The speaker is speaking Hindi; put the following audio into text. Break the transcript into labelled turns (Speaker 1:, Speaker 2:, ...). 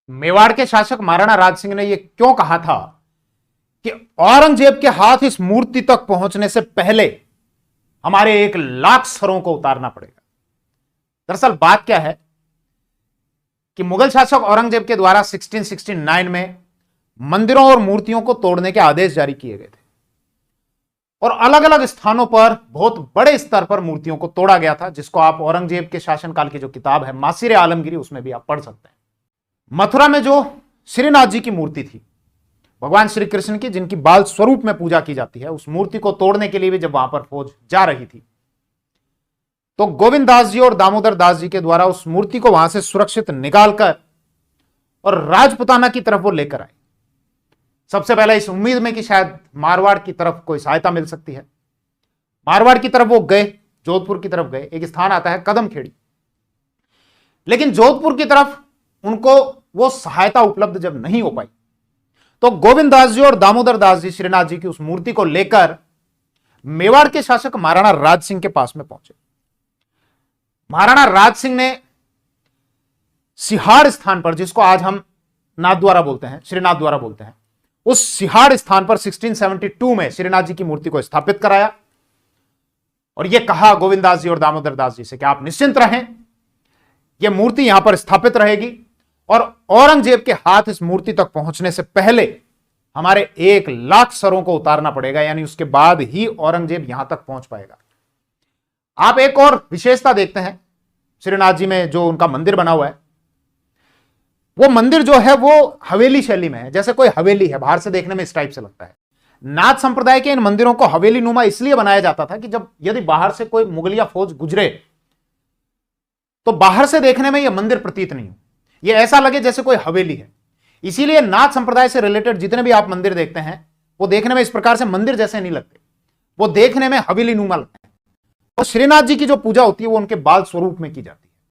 Speaker 1: मेवाड़ के शासक महाराणा राज सिंह ने यह क्यों कहा था कि औरंगजेब के हाथ इस मूर्ति तक पहुंचने से पहले हमारे 1,00,000 सरों को उतारना पड़ेगा? दरअसल बात क्या है कि मुगल शासक औरंगजेब के द्वारा 1669 में मंदिरों और मूर्तियों को तोड़ने के आदेश जारी किए गए थे और अलग अलग स्थानों पर बहुत बड़े स्तर पर मूर्तियों को तोड़ा गया था, जिसको आप औरंगजेब के शासनकाल की जो किताब है मासीर आलमगीरी, उसमें भी आप पढ़ सकते हैं। मथुरा में जो श्रीनाथ जी की मूर्ति थी भगवान श्री कृष्ण की, जिनकी बाल स्वरूप में पूजा की जाती है, उस मूर्ति को तोड़ने के लिए भी जब वहां पर फौज जा रही थी तो गोविंद दास जी और दामोदर दास जी के द्वारा उस मूर्ति को वहां से सुरक्षित निकालकर और राजपुताना की तरफ वो लेकर आए। सबसे पहले इस उम्मीद में कि शायद मारवाड़ की तरफ कोई सहायता मिल सकती है। मारवाड़ की तरफ वो गए, जोधपुर की तरफ गए। एक स्थान आता है कदमखेड़ी, लेकिन जोधपुर की तरफ उनको वो सहायता उपलब्ध जब नहीं हो पाई तो गोविंद दास जी और दामोदर दास जी श्रीनाथ जी की उस मूर्ति को लेकर मेवाड़ के शासक महाराणा राज सिंह के पास में पहुंचे। महाराणा राज सिंह ने सिहाड़ स्थान पर, जिसको आज हम नाथद्वारा बोलते हैं, श्रीनाथ द्वारा बोलते हैं, उस सिहाड़ स्थान पर 1672 में श्रीनाथ जी की मूर्ति को स्थापित कराया और यह कहा गोविंद दास जी और दामोदर दास जी से कि आप निश्चिंत रहें, यह मूर्ति यहां पर स्थापित रहेगी और औरंगजेब के हाथ इस मूर्ति तक पहुंचने से पहले हमारे 1,00,000 सरों को उतारना पड़ेगा, यानी उसके बाद ही औरंगजेब यहां तक पहुंच पाएगा। आप एक और विशेषता देखते हैं श्रीनाथ जी में, जो उनका मंदिर बना हुआ है, वो मंदिर जो है वो हवेली शैली में है, जैसे कोई हवेली है, बाहर से देखने में इस टाइप से लगता है। नाथ संप्रदाय के इन मंदिरों को हवेली नुमा इसलिए बनाया जाता था कि जब यदि बाहर से कोई मुगलिया फौज गुजरे तो बाहर से देखने में यह मंदिर प्रतीत नहीं हो, यह ऐसा लगे जैसे कोई हवेली है। इसीलिए नाथ संप्रदाय से रिलेटेड जितने भी आप मंदिर देखते हैं वो देखने में इस प्रकार से मंदिर जैसे नहीं लगते, वो देखने में हवेली नुमा लगते हैं। और श्रीनाथ जी की जो पूजा होती है वो उनके बाल स्वरूप में की जाती है।